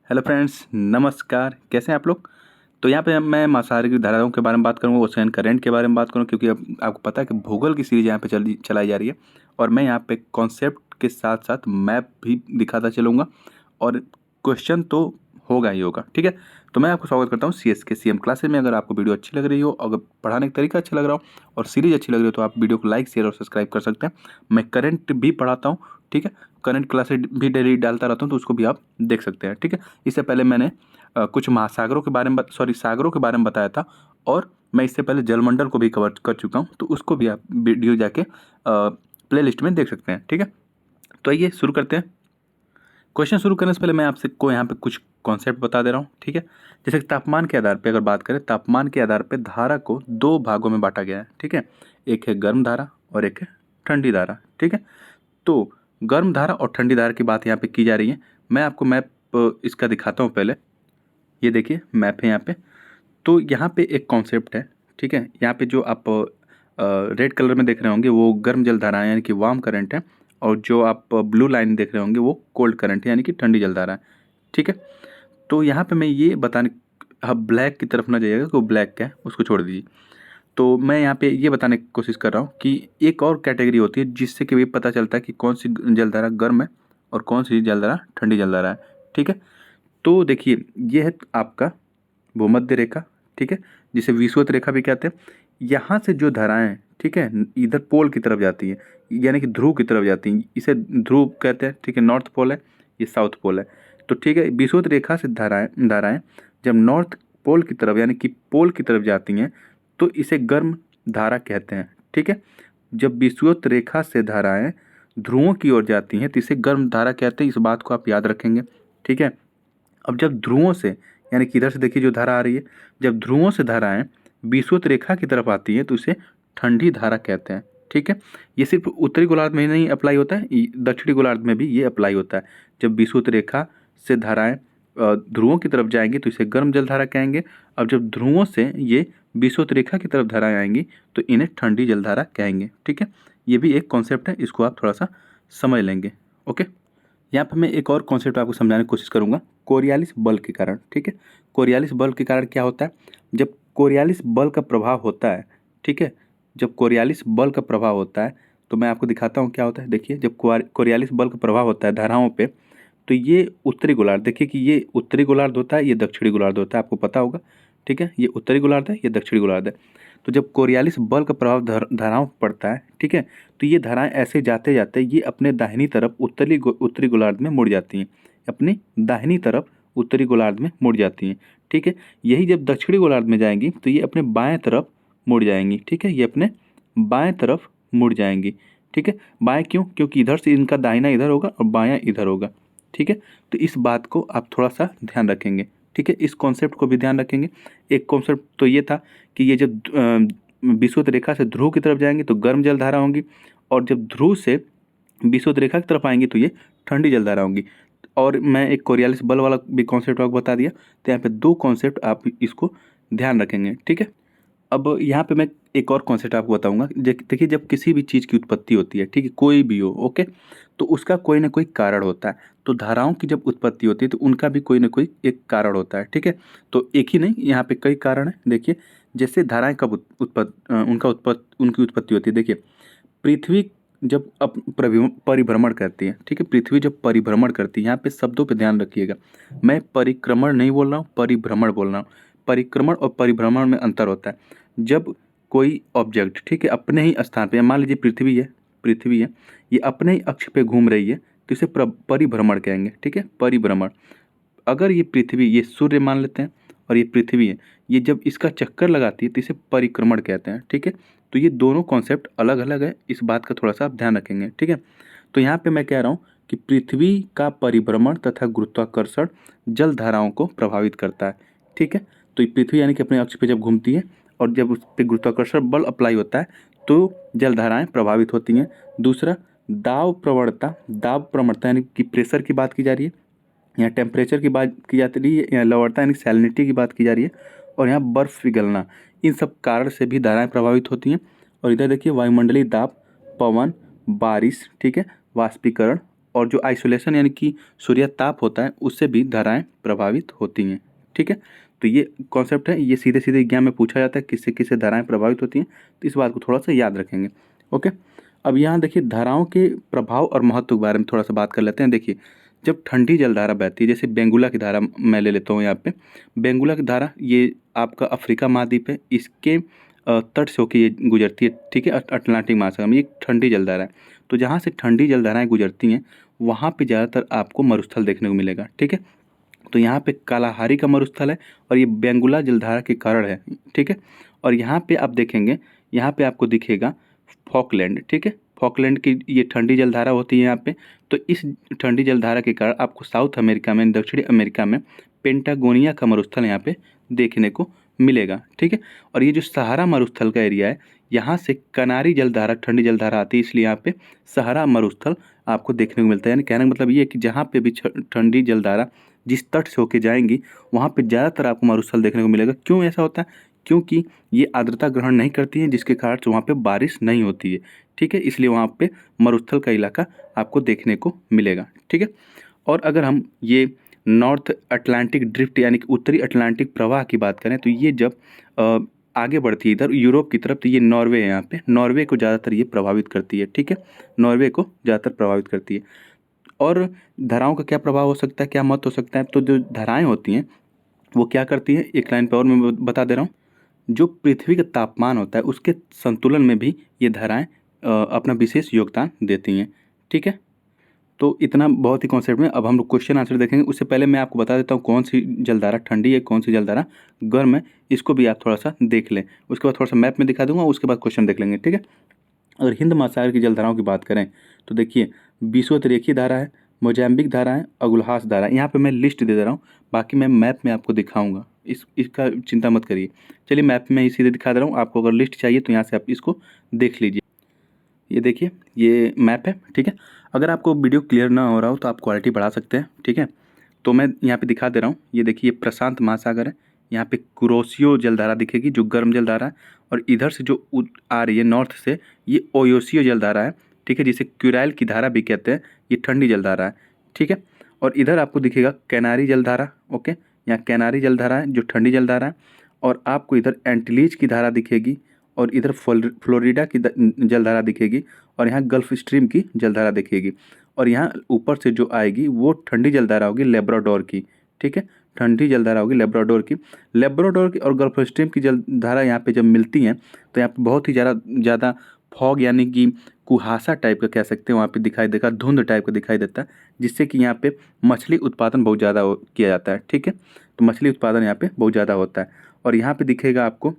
Hello friends, नमस्कार। कैसे हैं आप लोग। तो यहाँ पे मैं महासागर की धाराओं के बारे में बात करूँगा, ओशन करंट के बारे में बात करूँगा, क्योंकि अब आपको पता है कि भूगोल की सीरीज यहाँ पे चलाई जा रही है। और मैं यहाँ पे कॉन्सेप्ट के साथ साथ मैप भी दिखाता चलूँगा और क्वेश्चन तो होगा ही होगा। ठीक है। तो मैं आपको स्वागत करता हूँ CM क्लासेस में। अगर आपको वीडियो अच्छी लग रही हो, अगर पढ़ाने का तरीका अच्छा लग रहा हो और सीरीज अच्छी लग रही हो, तो आप वीडियो को लाइक, शेयर और सब्सक्राइब कर सकते हैं। मैं करंट भी पढ़ाता हूँ। ठीक है। करंट क्लासेस भी डेली डालता रहता हूँ, तो उसको भी आप देख सकते हैं। ठीक है। इससे पहले मैंने कुछ महासागरों के बारे में सागरों के बारे में बताया था, और मैं इससे पहले जलमंडल को भी कवर कर चुका हूँ, तो उसको भी आप वीडियो जाके प्ले लिस्ट में देख सकते हैं। ठीक है। तो आइए शुरू करते हैं। क्वेश्चन शुरू करने से पहले मैं आपसे को यहाँ पे कुछ कॉन्सेप्ट बता दे रहा हूँ। ठीक है। जैसे कि तापमान के आधार पे अगर बात करें, तापमान के आधार पे धारा को दो भागों में बांटा गया है। ठीक है। एक है गर्म धारा और एक है ठंडी धारा। ठीक है। तो गर्म धारा और ठंडी धारा की बात यहाँ पे की जा रही है। मैं आपको मैप इसका दिखाता हूँ पहले। ये देखिए मैप है यहाँ पे। तो यहाँ पे एक कॉन्सेप्ट है। ठीक है। यहाँ पे जो आप रेड कलर में देख रहे होंगे वो गर्म जल धारा है, यानी कि वार्म करंट है। और जो आप ब्लू लाइन देख रहे होंगे वो कोल्ड करंट है, यानी कि ठंडी जल धारा है। ठीक है। तो यहाँ पे मैं ये बताने, हाँ, ब्लैक की तरफ ना जाइएगा कि वो ब्लैक क्या है, उसको छोड़ दीजिए। तो मैं यहाँ पे ये बताने की कोशिश कर रहा हूँ कि एक और कैटेगरी होती है जिससे कि भी पता चलता है कि कौन सी जलधारा गर्म है और कौन सी जलधारा ठंडी जलधारा है। ठीक है। तो देखिए, ये है आपका भूमध्य रेखा। ठीक है। जिसे विषुवत रेखा भी कहते हैं। यहाँ से जो धाराएं, ठीक है, इधर पोल की तरफ जाती है, यानी कि ध्रुव की तरफ जाती हैं, इसे ध्रुव कहते हैं। ठीक है। नॉर्थ पोल है, ये साउथ पोल है। तो ठीक है, विषुवत रेखा से धाराएं धाराएं जब नॉर्थ पोल की तरफ यानी कि पोल की तरफ जाती हैं, तो इसे गर्म धारा कहते हैं। ठीक है। जब विषुवत रेखा से धाराएं ध्रुवों की ओर जाती हैं, तो इसे गर्म धारा कहते हैं। इस बात को आप याद रखेंगे। ठीक है। अब जब ध्रुवों से, यानी कि इधर से देखिए जो धारा आ रही है, जब ध्रुवों से धाराएं विषुवत रेखा की तरफ आती हैं, तो इसे ठंडी धारा कहते हैं। ठीक है। ये सिर्फ उत्तरी गोलार्ध में ही नहीं अप्लाई होता है, दक्षिणी गोलार्ध में भी ये अप्लाई होता है। जब विषुवत रेखा से धाराएं ध्रुवों की तरफ जाएंगी, तो इसे गर्म जल धारा कहेंगे। अब जब ध्रुवों से ये विषुवत रेखा की तरफ धाराएं आएंगी, तो इन्हें ठंडी जल धारा कहेंगे। ठीक है। ये भी एक कॉन्सेप्ट है, इसको आप थोड़ा सा समझ लेंगे। ओके। यहाँ पर मैं एक और कॉन्सेप्ट आपको समझाने की कोशिश करूँगा, कोरियालिस बल के कारण। ठीक है। कोरियालिस बल के कारण क्या होता है, जब कोरियालिस बल का प्रभाव होता है। ठीक है। जब कोरियालिस बल का प्रभाव होता है, तो मैं आपको दिखाता हूँ क्या होता है। देखिए, जब कोरियालिस बल का प्रभाव होता है धाराओं पे, तो ये उत्तरी गोलार्ध, देखिए कि ये उत्तरी गोलार्ध होता है, ये दक्षिणी गोलार्ध होता है, आपको पता होगा। ठीक है। ये उत्तरी गोलार्ध है, ये दक्षिणी गोलार्ध है। तो जब कोरियालिस बल का प्रभाव धाराओं पर पड़ता है, ठीक है, तो ये धाराएं ऐसे जाते जाते ये अपने दाहिनी तरफ उत्तरी गोलार्ध में मुड़ जाती हैं। अपनी दाहिनी तरफ उत्तरी गोलार्ध में मुड़ जाती हैं। ठीक है। यही जब दक्षिणी गोलार्ध में जाएंगी, तो ये अपने बाएं तरफ मुड़ जाएंगी। ठीक है। ये अपने बाएं तरफ मुड़ जाएंगी। ठीक है। बाएं क्यों? क्योंकि इधर से इनका दाहिना इधर होगा और बायां इधर होगा। ठीक है। तो इस बात को आप थोड़ा सा ध्यान रखेंगे। ठीक है। इस कॉन्सेप्ट को भी ध्यान रखेंगे। एक कॉन्सेप्ट तो ये था कि ये जब विषुवत रेखा से ध्रुव की तरफ जाएंगे तो गर्म जल धारा होंगी, और जब ध्रुव से विषुवत रेखा की तरफ आएंगी तो ये ठंडी जल धारा होंगी। और मैं एक कोरियालिस बल वाला भी कॉन्सेप्ट आपको बता दिया। तो यहाँ पे दो कॉन्सेप्ट आप इसको ध्यान रखेंगे। ठीक है। अब यहाँ पे मैं एक और कॉन्सेप्ट आपको बताऊंगा। देखिए, जब किसी भी चीज़ की उत्पत्ति होती है, ठीक है, कोई भी हो, ओके, तो उसका कोई ना कोई कारण होता है। तो धाराओं की जब उत्पत्ति होती है, तो उनका भी कोई ना कोई एक कारण होता है। ठीक है। तो एक ही नहीं, यहाँ पे कई कारण है। देखिए, जैसे धाराएं कब उनकी उत्पत्ति होती है। देखिए, पृथ्वी जब परिभ्रमण करती है, ठीक है, पृथ्वी जब परिभ्रमण करती है, यहाँ पे शब्दों पे ध्यान रखिएगा। मैं परिक्रमण नहीं बोल रहा हूँ, परिभ्रमण बोल रहा हूँ। परिक्रमण और परिभ्रमण में अंतर होता है। जब कोई ऑब्जेक्ट, ठीक है, अपने ही स्थान पे, मान लीजिए पृथ्वी है, ये अपने ही अक्ष पे घूम रही है, तो इसे परिभ्रमण कहेंगे। ठीक है। परिभ्रमण। अगर ये पृथ्वी, ये सूर्य मान लेते हैं, और ये पृथ्वी है, ये जब इसका चक्कर लगाती है, तो इसे परिक्रमण कहते हैं। ठीक है। तो ये दोनों कॉन्सेप्ट अलग अलग है, इस बात का थोड़ा सा आप ध्यान रखेंगे। ठीक है। तो यहाँ पे मैं कह रहा हूँ कि पृथ्वी का परिभ्रमण तथा गुरुत्वाकर्षण जल धाराओं को प्रभावित करता है। ठीक है। तो ये पृथ्वी यानी कि अपने अक्ष पे जब घूमती है, और जब उस पर गुरुत्वाकर्षण बल अप्लाई होता है, तो जल धाराएँ प्रभावित होती हैं। दूसरा, दाब प्रवणता यानी कि प्रेशर की बात की जा रही है, यहाँ टेम्परेचर की बात की जाती रही है, यहाँ लवणता यानी सैलिनिटी की बात की जा रही है, और यहाँ बर्फ़ पिघलना, इन सब कारण से भी धाराएं प्रभावित होती हैं। और इधर देखिए, वायुमंडलीय दाब, पवन, बारिश, ठीक है, वाष्पीकरण और जो आइसोलेशन यानी कि सूर्य ताप होता है उससे भी धाराएं प्रभावित होती हैं। ठीक है, तो ये कॉन्सेप्ट है, ये सीधे सीधे एग्जाम में पूछा जाता है किससे किससे धाराएं प्रभावित होती हैं, तो इस बात को थोड़ा सा याद रखेंगे। ओके, अब यहाँ देखिए धाराओं के प्रभाव और महत्व के बारे में थोड़ा सा बात कर लेते हैं। देखिए जब ठंडी जलधारा बहती है, जैसे बेंगुला की धारा मैं ले लेता हूँ यहाँ पे। बेंगुला की धारा ये आपका अफ्रीका महाद्वीप है, इसके तट से होकर ये गुजरती है। ठीक है, अटलांटिक महासागर में, ये ठंडी जलधारा है। तो जहाँ से ठंडी जलधाराएं गुजरती हैं वहाँ पे ज़्यादातर आपको मरुस्थल देखने को मिलेगा। ठीक है, तो यहाँ पे कालाहारी का मरुस्थल है और ये बेंगुला जलधारा के कारण है। ठीक है, और यहाँ पे आप देखेंगे, यहाँ पे आपको दिखेगा फॉकलैंड। ठीक है, फॉकलैंड की ये ठंडी जलधारा होती है यहाँ पे। तो इस ठंडी जलधारा के कारण आपको साउथ अमेरिका में, दक्षिणी अमेरिका में पेंटागोनिया का मरुस्थल यहाँ पे देखने को मिलेगा। ठीक है, और ये जो सहारा मरुस्थल का एरिया है, यहाँ से कनारी जलधारा, ठंडी जलधारा आती है, इसलिए यहाँ पे सहारा मरुस्थल आपको देखने को मिलता है। यानी कहने का मतलब ये है कि जहाँ पे भी ठंडी जलधारा जिस तट से होके जाएंगी वहाँ पे ज़्यादातर आपको मरुस्थल देखने को मिलेगा। क्यों ऐसा होता है? क्योंकि ये आर्द्रता ग्रहण नहीं करती है, जिसके कारण से वहाँ पे बारिश नहीं होती है। ठीक है, इसलिए वहाँ पे मरुस्थल का इलाका आपको देखने को मिलेगा। ठीक है, और अगर हम ये नॉर्थ अटलांटिक ड्रिफ्ट यानी कि उत्तरी अटलांटिक प्रवाह की बात करें, तो ये जब आगे बढ़ती है इधर यूरोप की तरफ, तो ये नॉर्वे है। यहाँ पे नॉर्वे को ज़्यादातर ये प्रभावित करती है। ठीक है, नॉर्वे को ज़्यादातर प्रभावित करती है। और धाराओं का क्या प्रभाव हो सकता है, क्या मत हो सकता है? तो जो धाराएं होती हैं वो क्या करती हैं, एक लाइन पर और मैं बता दे रहा हूँ। जो पृथ्वी का तापमान होता है उसके संतुलन में भी ये धाराएं अपना विशेष योगदान देती हैं। ठीक है, तो इतना बहुत ही कॉन्सेप्ट में। अब हम लोग क्वेश्चन आंसर देखेंगे, उससे पहले मैं आपको बता देता हूँ कौन सी जलधारा ठंडी है, कौन सी जलधारा गर्म है, इसको भी आप थोड़ा सा देख लें। उसके बाद थोड़ा सा मैप में दिखा दूंगा, उसके बाद क्वेश्चन देख लेंगे। ठीक है, अगर हिंद महासागर की जलधाराओं की बात करें तो देखिए विश्वतरेखी धारा है, मोजाम्बिक धारा है, अगुलहास धारा है। यहाँ पे मैं लिस्ट दे रहा हूँ, बाकी मैं मैप में आपको दिखाऊंगा, इसका चिंता मत करिए। चलिए मैप में ही सीधे दिखा दे रहा हूँ, आपको अगर लिस्ट चाहिए तो यहाँ से आप इसको देख लीजिए। ये देखिए ये मैप है। ठीक है, अगर आपको वीडियो क्लियर ना हो रहा हो तो आप क्वालिटी बढ़ा सकते हैं। ठीक है, तो मैं यहाँ पे दिखा दे रहा हूँ। ये देखिए ये प्रशांत महासागर है, यहाँ पे कुरोशियो जलधारा दिखेगी जो गर्म जलधारा है, और इधर से जो आ रही है नॉर्थ से, ये ओयोसियो जलधारा है। ठीक है, जिसे क्यूराइल की धारा भी कहते हैं, ये ठंडी जलधारा है। ठीक है, और इधर आपको दिखेगा कैनारी जलधारा। ओके, यहाँ कैनारी जलधारा है जो ठंडी जलधारा है, और आपको इधर एंटीलीज की धारा दिखेगी, और इधर फ्लोरिडा की जलधारा दिखेगी, और यहाँ गल्फ स्ट्रीम की जलधारा दिखेगी, और यहाँ ऊपर से जो आएगी वो ठंडी जलधारा होगी लेब्राडोर की। ठीक है, ठंडी जलधारा होगी लेब्राडोर की और गल्फ स्ट्रीम की जलधारा यहाँ पे जब मिलती हैं तो यहाँ पे बहुत ही ज़्यादा फॉग यानी कि कुहासा टाइप का कह सकते हैं वहाँ पे दिखाई देगा, धुंध टाइप का दिखाई देता है, जिससे कि यहाँ पे मछली उत्पादन बहुत ज़्यादा किया जाता है। ठीक है, तो मछली उत्पादन यहाँ पे बहुत ज़्यादा होता है। और यहाँ पे दिखेगा आपको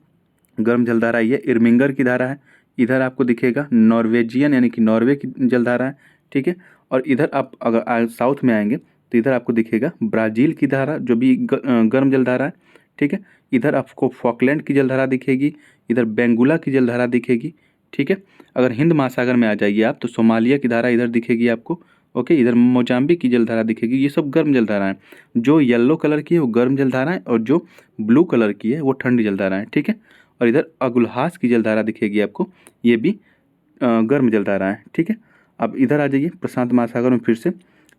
गर्म जलधारा, ये इर्मिंगर की धारा है। इधर आपको दिखेगा नॉर्वेजियन यानी कि नॉर्वे की जलधारा है। ठीक है, और इधर आप अगर साउथ में आएंगे तो इधर आपको दिखेगा ब्राज़ील की धारा जो भी गर्म जलधारा है। ठीक है, इधर आपको फॉकलैंड की जलधारा दिखेगी, इधर बेंगुला की जलधारा दिखेगी। ठीक है, अगर हिंद महासागर में आ जाइए आप तो सोमालिया की धारा इधर दिखेगी आपको। ओके, इधर मोजाम्बिक की जलधारा दिखेगी। ये सब गर्म जलधारा है। जो येलो कलर की है वो गर्म जलधारा है, और जो ब्लू कलर की है वो ठंडी जलधारा है। ठीक है, और इधर अगुलहास की जलधारा दिखेगी आपको, ये भी गर्म जलधारा है। ठीक है, अब इधर आ जाइए प्रशांत महासागर में, फिर से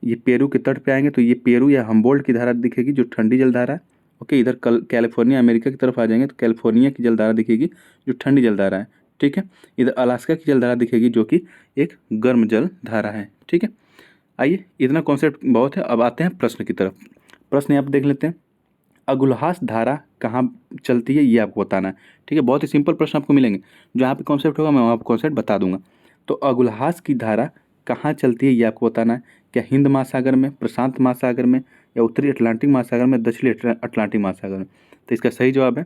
ये पेरू के तट पे आएंगे तो ये पेरू या हम्बोल्ट की धारा दिखेगी जो ठंडी जलधारा है। ओके, इधर कैलिफोर्निया अमेरिका की तरफ आ जाएंगे तो कैलिफोर्निया की जलधारा दिखेगी जो ठंडी जलधारा है। ठीक है, इधर अलास्का की जलधारा दिखेगी जो कि एक गर्म जलधारा है। ठीक है, आइए इतना कॉन्सेप्ट बहुत है, अब आते हैं प्रश्न की तरफ। प्रश्न यहाँ पर देख लेते हैं, अगुलहास धारा कहाँ चलती है ये आपको बताना है। ठीक है, बहुत ही सिंपल प्रश्न आपको मिलेंगे, जो यहाँ पे कॉन्सेप्ट होगा मैं वहाँ पर कॉन्सेप्ट बता दूंगा। तो अगुलहास की धारा कहाँ चलती है ये आपको बताना है। क्या हिंद महासागर में, प्रशांत महासागर में, या उत्तरी अटलांटिक महासागर में, दक्षिणी अटलांटिक महासागर में? तो इसका सही जवाब है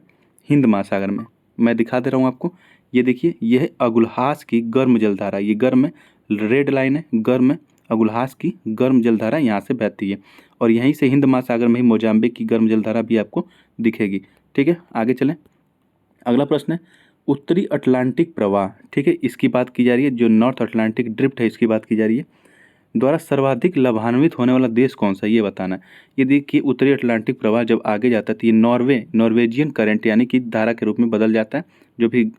हिंद महासागर में। मैं दिखा दे रहा हूँ आपको, ये देखिए ये है अगुलहास की गर्म जलधारा, ये गर्म है, रेड लाइन है, गर्म है। अगुलहास की गर्म जलधारा यहाँ से बहती है, और यहीं से हिंद महासागर में ही मोजाम्बिक की गर्म जलधारा भी आपको दिखेगी। ठीक है, आगे चलें। अगला प्रश्न है उत्तरी अटलांटिक प्रवाह। ठीक है, इसकी बात की जा रही है, जो नॉर्थ अटलांटिक ड्रिफ्ट है इसकी बात की जा रही है। द्वारा सर्वाधिक लाभान्वित होने वाला देश कौन सा है ये बताना है। ये देखिए उत्तरी अटलांटिक प्रवाह जब आगे जाता है तो ये नॉर्वेजियन करंट यानी कि धारा के रूप में बदल जाता है,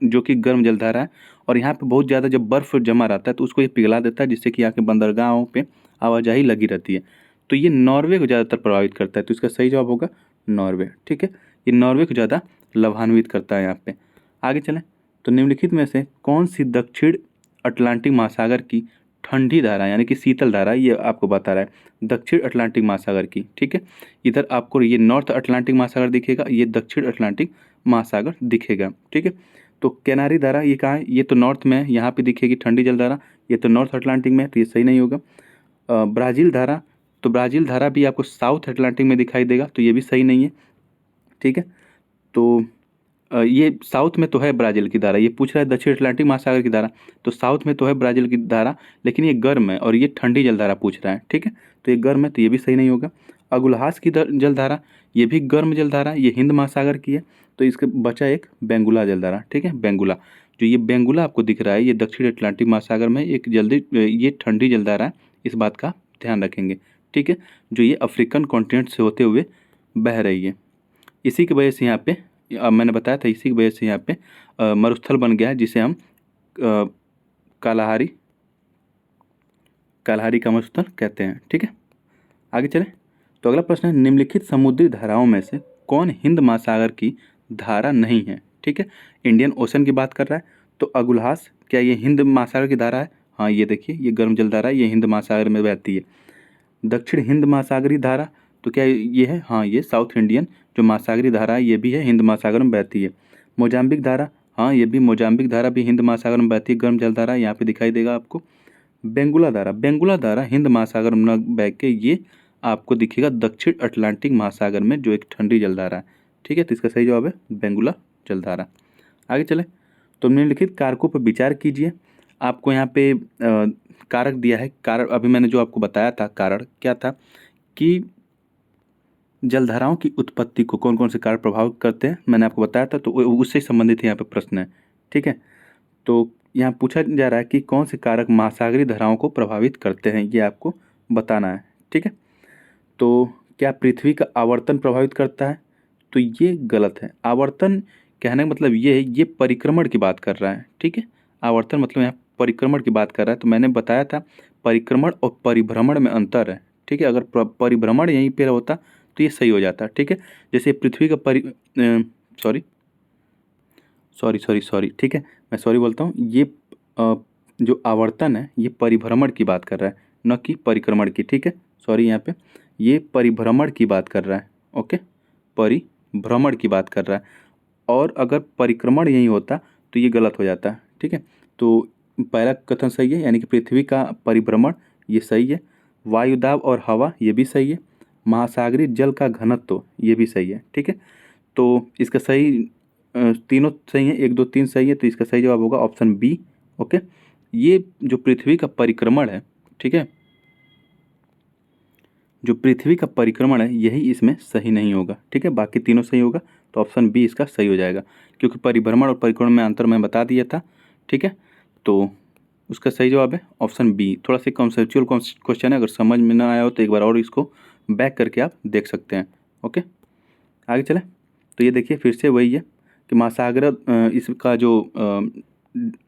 जो कि गर्म जलधारा है। और यहाँ पे बहुत ज़्यादा जब बर्फ़ जमा रहता है तो उसको ये पिघला देता है, जिससे कि यहाँ के बंदरगाहों पे आवाजाही लगी रहती है। तो ये नॉर्वे को ज़्यादातर प्रभावित करता है, तो इसका सही जवाब होगा नॉर्वे। ठीक है, ये नॉर्वे को ज़्यादा लाभान्वित करता है यहाँ पे। आगे चलें, तो निम्नलिखित में से कौन सी दक्षिण अटलांटिक महासागर की ठंडी धारा यानी कि शीतल धारा, ये आपको बता रहा है दक्षिण अटलांटिक महासागर की। ठीक है, इधर आपको ये नॉर्थ अटलांटिक महासागर दिखेगा, ये दक्षिण अटलांटिक महासागर दिखेगा। ठीक है, तो कैनारी धारा ये कहाँ है, ये तो नॉर्थ में है, यहाँ पे दिखेगी ठंडी जल धारा, ये तो नॉर्थ अटलांटिक में है, तो ये सही नहीं होगा। ब्राज़ील धारा, तो ब्राज़ील धारा भी आपको साउथ अटलांटिक में दिखाई देगा, तो ये भी सही नहीं है। ठीक है, तो ये साउथ में तो है ब्राज़ील की धारा, ये पूछ रहा है दक्षिण अटलांटिक महासागर की धारा, तो साउथ में तो है ब्राज़ील की धारा, लेकिन ये गर्म है और ये ठंडी जलधारा पूछ रहा है। ठीक है, तो ये गर्म है, तो ये भी सही नहीं होगा। अगुलहास की जलधारा, ये भी गर्म जलधारा, ये हिंद महासागर की है, तो इसके बचा एक बेंगुला जलधारा। ठीक है, बेंगुला, जो ये बेंगुला आपको दिख रहा है ये दक्षिण अटलांटिक महासागर में एक ये ठंडी जलधारा है, इस बात का ध्यान रखेंगे। ठीक है, जो ये अफ्रीकन कॉन्टिनेंट से होते हुए बह रही है, इसी की वजह से यहाँ पे मैंने बताया था, इसी की वजह से यहाँ पे मरुस्थल बन गया है, जिसे हम कालाहारी का मरुस्थल कहते हैं। ठीक है, आगे चलें, तो अगला प्रश्न है निम्नलिखित समुद्री धाराओं में से कौन हिंद महासागर की धारा नहीं है। ठीक है, इंडियन ओशन की बात कर रहा है, तो अगुलहास क्या ये हिंद महासागर की धारा है? हाँ, ये देखिए ये गर्म जल धारा है, ये हिंद महासागर में बहती है। दक्षिण हिंद महासागरी धारा, तो क्या ये है? हाँ, ये साउथ इंडियन जो महासागरी धारा है ये भी है, हिंद महासागर में बहती है। मोजाम्बिक धारा, हाँ ये भी मोजाम्बिक धारा भी हिंद महासागर में बहती है, गर्म जल धारा, यहाँ पे दिखाई देगा आपको। बेंगुला धारा हिंद महासागर में न बह के ये आपको दिखेगा दक्षिण अटलांटिक महासागर में, जो एक ठंडी जलधारा है। ठीक है, तो इसका सही जवाब है बेंगुला जलधारा। आगे चले, तो निम्नलिखित कारकों पर विचार कीजिए। आपको यहाँ पे कारक दिया है, कारण अभी मैंने जो आपको बताया था कारण क्या था कि जलधाराओं की उत्पत्ति को कौन कौन से कारक प्रभावित करते हैं, मैंने आपको बताया था, तो उससे संबंधित यहाँ पे प्रश्न है। ठीक है, तो यहाँ पूछा जा रहा है कि कौन से कारक महासागरीय धाराओं को प्रभावित करते हैं, ये आपको बताना है। ठीक है, तो क्या पृथ्वी का आवर्तन प्रभावित करता है? तो ये गलत है। आवर्तन कहने का मतलब ये है, ये परिक्रमण की बात कर रहा है। ठीक है, आवर्तन मतलब यहाँ परिक्रमण की बात कर रहा है, तो मैंने बताया था परिक्रमण और परिभ्रमण में अंतर है। ठीक है, अगर परिभ्रमण यहीं पर होता तो ये सही हो जाता। ठीक है, जैसे पृथ्वी का सॉरी, ठीक है, मैं सॉरी बोलता हूँ, ये जो आवर्तन है ये परिभ्रमण की बात कर रहा है, न कि परिक्रमण की। ठीक है, सॉरी, यहाँ पे ये परिभ्रमण की बात कर रहा है। ओके, परिभ्रमण की बात कर रहा है, और अगर परिक्रमण यही होता तो ये गलत हो जाता। ठीक है, तो पहला कथन सही है, यानी कि पृथ्वी का परिभ्रमण ये सही है। वायुदाब और हवा ये भी सही है। महासागरीय जल का घनत्व ये भी सही है। ठीक है, तो इसका सही तीनों सही है, 1 2 3 सही है, तो इसका सही जवाब होगा ऑप्शन बी। ओके, ये जो पृथ्वी का परिक्रमण है, ठीक है, जो पृथ्वी का परिक्रमण है यही इसमें सही नहीं होगा। ठीक है, बाकी तीनों सही होगा, तो ऑप्शन बी इसका सही हो जाएगा, क्योंकि परिभ्रमण और परिक्रमण में अंतर मैं बता दिया था। ठीक है, तो उसका सही जवाब है ऑप्शन बी। थोड़ा सा कॉन्सेप्चुअल क्वेश्चन है, अगर समझ में ना आया हो तो एक बार और इसको बैक करके आप देख सकते हैं। ओके, आगे चलें, तो ये देखिए फिर से वही है कि महासागर, इसका जो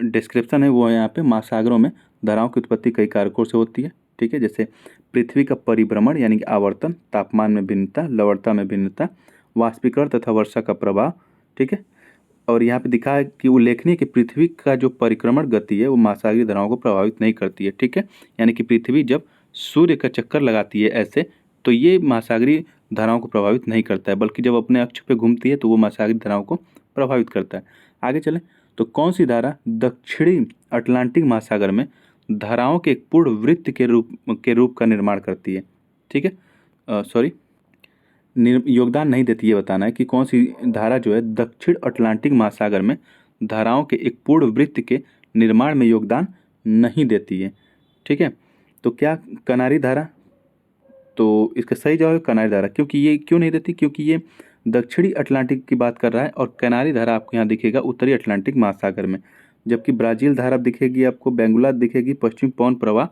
डिस्क्रिप्शन है वो है यहाँ पे, महासागरों में धाराओं की उत्पत्ति कई कारकों से होती है। ठीक है, जैसे पृथ्वी का परिभ्रमण यानी कि आवर्तन, तापमान में भिन्नता, लवणता में भिन्नता, वाष्पीकरण तथा वर्षा का प्रभाव। ठीक है, और यहाँ पे दिखा है कि उल्लेखनीय कि पृथ्वी का जो परिक्रमण गति है वो महासागरीय धाराओं को प्रभावित नहीं करती है। ठीक है, यानी कि पृथ्वी जब सूर्य का चक्कर लगाती है ऐसे, तो ये महासागरीय धाराओं को प्रभावित नहीं करता है, बल्कि जब अपने अक्ष पे घूमती है तो वो महासागरीय धाराओं को प्रभावित करता है। आगे चलें, तो कौन सी धारा दक्षिणी अटलांटिक महासागर में धाराओं के एक पूर्ण वृत्त के रूप का निर्माण करती है? ठीक है, सॉरी, योगदान नहीं देती, ये बताना है कि कौन सी धारा जो है दक्षिण अटलांटिक महासागर में धाराओं के एक पूर्ण वृत्त के निर्माण में योगदान नहीं देती है। ठीक है, तो क्या कनारी धारा? तो इसका सही जवाब है कनारी धारा। क्योंकि ये क्यों नहीं देती? क्योंकि ये दक्षिणी अटलांटिक की बात कर रहा है, और कनारी धारा आपको यहाँ दिखेगा उत्तरी अटलांटिक महासागर में, जबकि ब्राज़ील धारा दिखेगी आपको, बेंगुला दिखेगी, पश्चिम पवन प्रवाह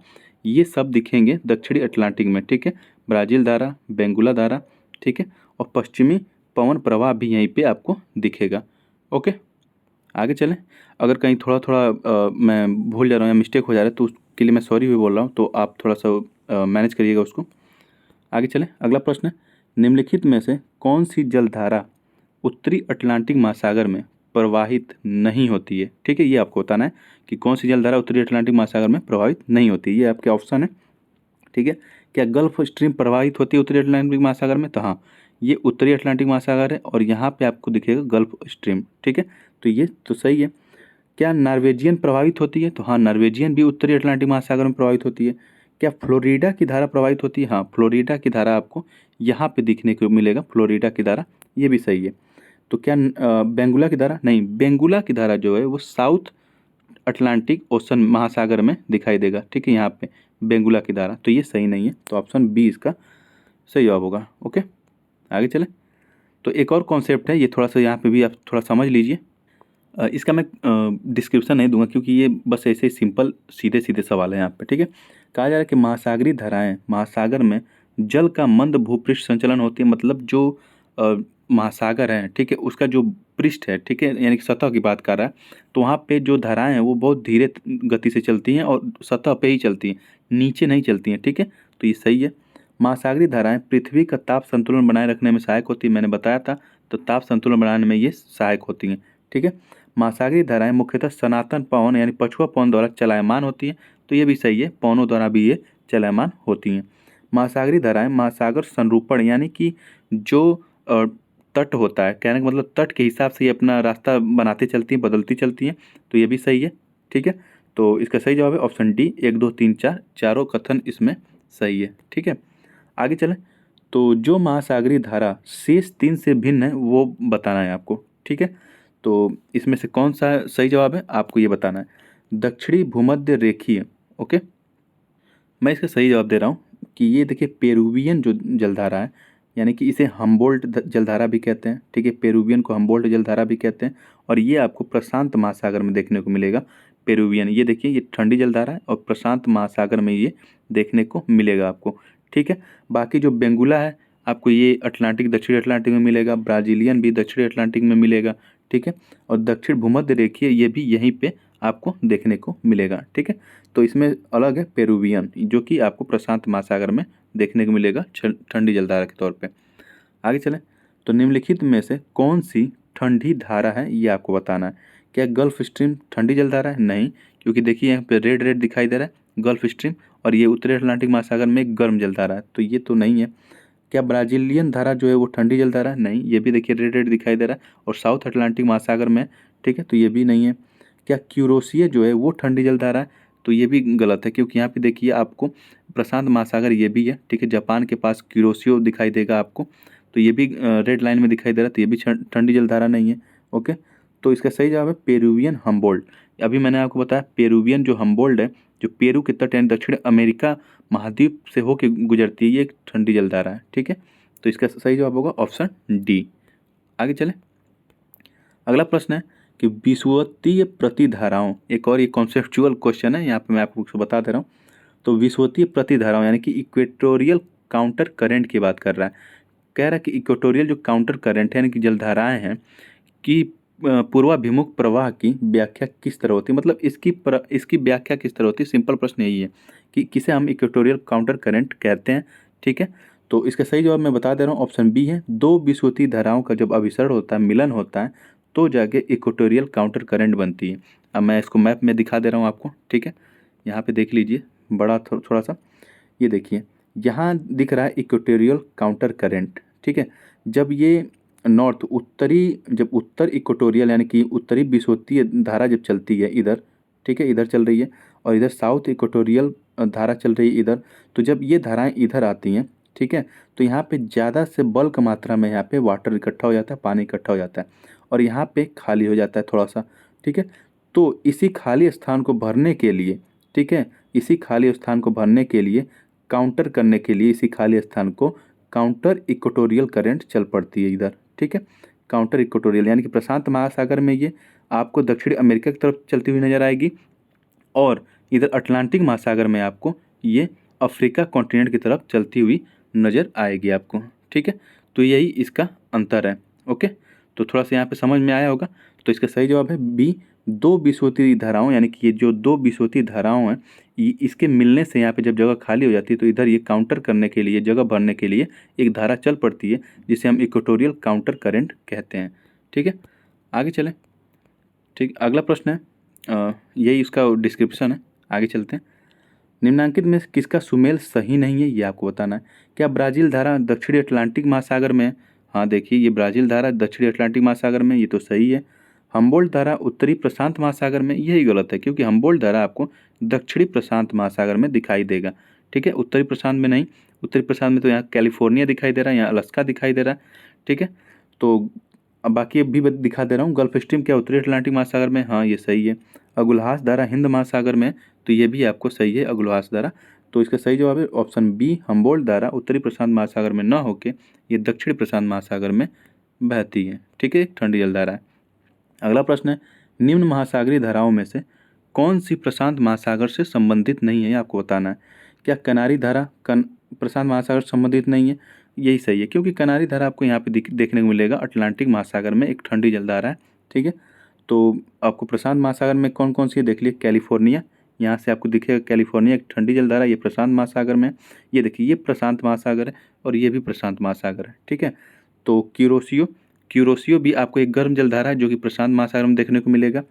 ये सब दिखेंगे दक्षिणी अटलांटिक में, ठीक है। ब्राज़ील धारा, बेंगुला धारा, ठीक है, और पश्चिमी पवन प्रवाह भी यहीं पे आपको दिखेगा। ओके, आगे चलें। अगर कहीं थोड़ा थोड़ा मैं भूल जा रहा हूँ या मिस्टेक हो जा रहा है तो उसके लिए मैं सॉरी भी बोल रहा हूँ, तो आप थोड़ा सा मैनेज करिएगा उसको। आगे चलें, अगला प्रश्न है, निम्नलिखित में से कौन सी जलधारा उत्तरी अटलांटिक महासागर में प्रवाहित नहीं होती है, ठीक है। ये आपको बताना है कि कौन सी जलधारा उत्तरी अटलांटिक महासागर में प्रवाहित नहीं होती है। ये आपके ऑप्शन है, ठीक है। क्या गल्फ स्ट्रीम प्रवाहित होती है उत्तरी अटलांटिक महासागर में? तो हाँ, ये उत्तरी अटलांटिक महासागर है और यहाँ पे आपको दिखेगा गल्फ स्ट्रीम, ठीक है। तो ये तो सही है। क्या नॉर्वेजियन प्रभावित होती है? तो हाँ, नॉर्वेजियन भी उत्तरी अटलांटिक महासागर में प्रभावित होती है। क्या फ्लोरिडा की धारा प्रभावित होती है? हाँ, फ्लोरिडा की धारा आपको यहाँ पे दिखने को मिलेगा, फ्लोरिडा की धारा, ये भी सही है। तो क्या बेंगुला की धारा? नहीं, बेंगुला की धारा जो है वो साउथ अटलांटिक ओशन महासागर में दिखाई देगा, ठीक है, यहाँ पे बेंगुला की धारा, तो ये सही नहीं है। तो ऑप्शन बी इसका सही जवाब होगा। ओके, आगे चलें। तो एक और कॉन्सेप्ट है, ये थोड़ा सा यहाँ पे भी आप थोड़ा समझ लीजिए। इसका मैं डिस्क्रिप्शन नहीं दूंगा क्योंकि ये बस ऐसे सिंपल सीधे सीधे सवाल है यहाँ पे, ठीक है। कहा जा रहा है कि महासागरीय धाराएं महासागर में जल का मंद भूपृष्ठ संचलन होती है, मतलब जो महासागर है, ठीक है, उसका जो पृष्ठ है, ठीक है, यानी कि सतह की बात कर रहा है, तो वहाँ पे जो धाराएं हैं वो बहुत धीरे गति से चलती हैं और सतह पे ही चलती हैं, नीचे नहीं चलती हैं, ठीक है। तो ये सही है। महासागरीय धाराएं पृथ्वी का ताप संतुलन बनाए रखने में सहायक होती है, मैंने बताया था, तो ताप संतुलन बनाने में ये सहायक होती हैं, ठीक है। महासागरीय धाराएं मुख्यतः सनातन पवन यानी पछुआ पवन द्वारा चलायमान होती हैं, तो ये भी सही है, पवनों द्वारा भी ये चलायमान होती हैं। महासागरीय धाराएं महासागर संरूपण यानी कि जो तट होता है, कहने का मतलब तट के हिसाब से ये अपना रास्ता बनाते चलती हैं, बदलती चलती हैं, तो ये भी सही है, ठीक है। तो इसका सही जवाब है ऑप्शन डी, 1 2 3 4 चारों कथन इसमें सही है, ठीक है। आगे चलें। तो जो महासागरीय धारा शेष 3 से भिन्न है वो बताना है आपको, ठीक है। तो इसमें से कौन सा सही जवाब है आपको ये बताना है। दक्षिणी भूमध्य रेखीय, ओके, मैं इसका सही जवाब दे रहा हूँ कि ये देखिए पेरुवियन जो जलधारा है, यानी कि इसे हम्बोल्ट जलधारा भी कहते हैं, ठीक है, पेरुवियन को हम्बोल्ट जलधारा भी कहते हैं, और ये आपको प्रशांत महासागर में देखने को मिलेगा। पेरुवियन, ये देखिए, ये ठंडी जलधारा है और प्रशांत महासागर में ये देखने को मिलेगा आपको, ठीक है। बाकी जो बेंगुला है आपको ये अटलांटिक, दक्षिणी अटलांटिक में मिलेगा, ब्राजीलियन भी दक्षिणी अटलांटिक में मिलेगा, ठीक है, और दक्षिण भूमध्य रेखीय ये भी यहीं पे आपको देखने को मिलेगा, ठीक है। तो इसमें अलग है पेरुवियन, जो कि आपको प्रशांत महासागर में देखने को मिलेगा ठंडी जलधारा के तौर पे। आगे चलें। तो निम्नलिखित में से कौन सी ठंडी धारा है ये आपको बताना है। क्या गल्फ स्ट्रीम ठंडी जलधारा है? नहीं, क्योंकि देखिए यहाँ पे रेड रेड दिखाई दे रहा है गल्फ स्ट्रीम, और ये उत्तरी अटलांटिक महासागर में एक गर्म जलधारा है, तो ये तो नहीं है। क्या ब्राजीलियन धारा जो है वो ठंडी जलधारा है? नहीं, ये भी देखिए रेड रेड दिखाई दे रहा है और साउथ अटलांटिक महासागर में, ठीक है, तो ये भी नहीं है। क्या क्यूरोसिया जो है वो ठंडी जलधारा है? तो ये भी गलत है, क्योंकि यहाँ पे देखिए आपको प्रशांत महासागर ये भी है, ठीक है, जापान के पास क्यूरोसियो दिखाई देगा आपको, तो ये भी रेड लाइन में दिखाई दे रहा है, तो ये भी ठंडी जलधारा नहीं है। ओके, तो इसका सही जवाब है पेरुवियन हम्बोल्ट। अभी मैंने आपको बताया पेरुवियन जो हम्बोल्ट है, जो पेरू के तट यानी दक्षिण अमेरिका महाद्वीप से होकर गुजरती है, ये एक ठंडी जलधारा है, ठीक है। तो इसका सही जवाब होगा ऑप्शन डी। आगे चलें। अगला प्रश्न है कि विषुवतीय प्रतिधाराओं, एक और ये कॉन्सेप्चुअल क्वेश्चन है, यहाँ पे मैं आपको बता दे रहा हूँ। तो विषुवतीय प्रतिधाराओं यानी कि इक्वेटोरियल काउंटर करंट की बात कर रहा है। कह रहा है कि इक्वेटोरियल जो काउंटर करंट है यानी कि जलधाराएं हैं कि पूर्वाभिमुख प्रवाह की व्याख्या किस तरह होती है, मतलब इसकी व्याख्या किस तरह होती है। सिंपल प्रश्न यही है कि किसे हम इक्वेटोरियल काउंटर करंट कहते हैं, ठीक है। तो इसका सही जवाब मैं बता दे रहा हूँ, ऑप्शन बी है। दो विषुवतीय धाराओं का जब अभिसरण होता है, मिलन होता है, तो जाके इक्वेटोरियल काउंटर करंट बनती है। अब मैं इसको मैप में दिखा दे रहा हूँ आपको, ठीक है, यहाँ पे देख लीजिए बड़ा थोड़ा सा, ये देखिए यहाँ दिख रहा है इक्वेटोरियल काउंटर करंट, ठीक है। जब ये नॉर्थ जब उत्तर इक्वेटोरियल यानी कि उत्तरी विषुवतीय धारा जब चलती है इधर, ठीक है, इधर चल रही है, और इधर साउथ इक्वेटोरियल धारा चल रही है इधर, तो जब ये धाराएं इधर आती हैं, ठीक है, तो यहाँ पे ज़्यादा से बल्क मात्रा में यहाँ पे वाटर इकट्ठा हो जाता है, पानी इकट्ठा हो जाता है, और यहाँ पे खाली हो जाता है थोड़ा सा, ठीक है। तो इसी खाली स्थान को भरने के लिए, ठीक है, इसी खाली स्थान को भरने के लिए, काउंटर करने के लिए इसी खाली स्थान को काउंटर इक्वेटोरियल करंट चल पड़ती है इधर, ठीक है। काउंटर इक्वेटोरियल यानी कि प्रशांत महासागर में ये आपको दक्षिण अमेरिका की तरफ चलती हुई नजर आएगी, और इधर अटलांटिक महासागर में आपको ये अफ्रीका कॉन्टिनेंट की तरफ चलती हुई नज़र आएगी आपको। ठीक है, तो यही इसका अंतर है। ओके, तो थोड़ा सा यहाँ पे समझ में आया होगा। तो इसका सही जवाब है बी, दो विषुवतीय धाराओं, यानी कि ये जो दो विषुवतीय धाराओं हैं इसके मिलने से यहाँ पे जब जगह खाली हो जाती है तो इधर ये काउंटर करने के लिए, जगह भरने के लिए एक धारा चल पड़ती है जिसे हम इक्वेटोरियल काउंटर करंट कहते हैं। ठीक है, आगे चलें। ठीक, अगला प्रश्न है, यही इसका डिस्क्रिप्शन है, आगे चलते हैं। निम्नांकित में किसका सुमेल सही नहीं है, ये आपको बताना है। क्या ब्राज़ील धारा दक्षिणी अटलांटिक महासागर में है? हाँ, देखिए ये ब्राज़ील धारा दक्षिणी अटलांटिक महासागर में, ये तो सही है। हम्बोल्ट धारा उत्तरी प्रशांत महासागर में, यही गलत है क्योंकि हम्बोल्ट धारा आपको दक्षिणी प्रशांत महासागर में दिखाई देगा। ठीक है, उत्तरी प्रशांत में नहीं। उत्तरी प्रशांत में तो यहाँ कैलिफोर्निया दिखाई दे रहा है, यहाँ अलास्का दिखाई दे रहा है। ठीक है, तो अब बाकी अभी दिखा दे रहा हूँ। गल्फ स्ट्रीम क्या उत्तरी अटलांटिक महासागर में? हाँ, ये सही है। अगुलहास धारा हिंद महासागर में, तो ये भी आपको सही है, अगुलहास धारा। तो इसका सही जवाब है ऑप्शन बी, हम्बोल्ट धारा उत्तरी प्रशांत महासागर में न होके ये दक्षिणी प्रशांत महासागर में बहती है। ठीक है, ठंडी जल धारा है। अगला प्रश्न है, निम्न महासागरीय धाराओं में से कौन सी प्रशांत महासागर से संबंधित नहीं है, आपको बताना है। क्या कनारी धारा प्रशांत महासागर से संबंधित नहीं है? यही सही है क्योंकि कनारी धारा आपको यहाँ पे देखने को मिलेगा अटलांटिक महासागर में, एक ठंडी जल धारा है। ठीक है, तो आपको प्रशांत महासागर में कौन कौन सी है देख लिए। कैलिफोर्निया, यहाँ से आपको दिखेगा कैलिफोर्निया एक ठंडी जल धारा, ये प्रशांत महासागर में। ये देखिए ये प्रशांत महासागर है और ये भी प्रशांत महासागर है। ठीक है, तो क्यूरोसियो भी आपको एक गर्म जलधारा है जो कि प्रशांत महासागर में देखने को मिलेगा,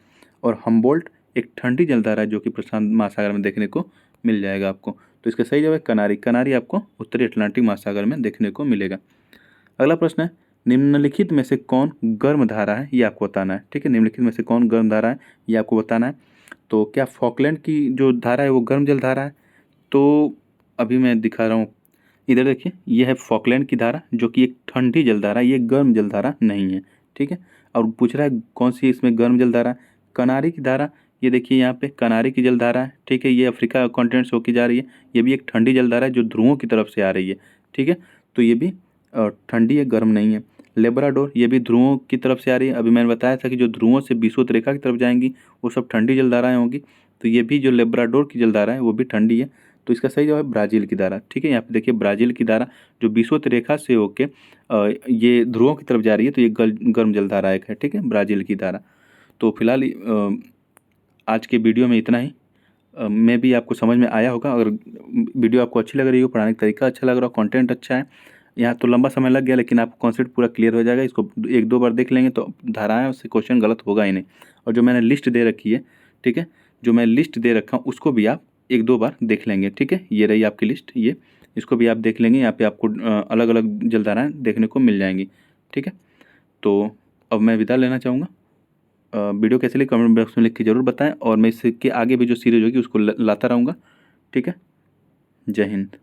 और हम्बोल्ट एक ठंडी जलधारा है जो कि प्रशांत महासागर में देखने को मिल जाएगा आपको। तो इसका सही जवाब है कनारी। कनारी आपको उत्तरी अटलांटिक महासागर में देखने को मिलेगा। अगला प्रश्न है, निम्नलिखित में से कौन गर्म धारा है, ये आपको बताना है। ठीक है, निम्नलिखित में से कौन गर्म धारा है, ये आपको बताना है। तो क्या फॉकलैंड की जो धारा है वो गर्म जल धारा है? तो अभी मैं दिखा रहा हूँ, इधर देखिए, ये है फॉकलैंड की धारा जो कि एक ठंडी जलधारा, ये गर्म जलधारा नहीं है। ठीक है, और पूछ रहा है कौन सी इसमें गर्म जलधारा? कनारी की धारा, ये देखिए यहाँ पे कनारी की जलधारा है। ठीक है, ये अफ्रीका कॉन्टिनेंट से होकर जा रही है, ये भी एक ठंडी जलधारा है जो ध्रुवों की तरफ से आ रही है। ठीक है, तो ये भी ठंडी है, गर्म नहीं है। लेब्राडोर, ये भी ध्रुवों की तरफ से आ रही है। अभी मैंने बताया था कि जो ध्रुवों से विषुवत रेखा की तरफ जाएंगी वो सब ठंडी जलधाराएँ होंगी, तो ये भी जो लेब्राडोर की जलधारा है वो भी ठंडी है। तो इसका सही जवाब है ब्राज़ील की धारा। ठीक है, यहाँ पे देखिए ब्राज़ील की धारा जो विषुवत रेखा से होके ये ध्रुवों की तरफ जा रही है, तो ये गर्म जलधारा एक है। ठीक है, ब्राज़ील की धारा। तो फिलहाल आज के वीडियो में इतना ही। मैं भी आपको समझ में आया होगा। अगर वीडियो आपको अच्छी लग रही हो, पढ़ाने का तरीका अच्छा लग रहा हो, कंटेंट अच्छा है, यहाँ तो लंबा समय लग गया लेकिन आपको कॉन्सेप्ट पूरा क्लियर हो जाएगा। इसको एक दो बार देख लेंगे तो धाराएं उससे क्वेश्चन गलत होगा ही नहीं। और जो मैंने लिस्ट दे रखी है, ठीक है, जो मैं लिस्ट दे रखा हूँ उसको भी आप एक दो बार देख लेंगे। ठीक है, ये रही आपकी लिस्ट, ये इसको भी आप देख लेंगे। यहाँ पे आपको अलग अलग जलधाराएँ देखने को मिल जाएंगी। ठीक है, तो अब मैं विदा लेना चाहूँगा। वीडियो कैसे लगी कमेंट बॉक्स में लिख के ज़रूर बताएं, और मैं इसके आगे भी जो सीरीज होगी उसको लाता रहूँगा। ठीक है, जय हिंद।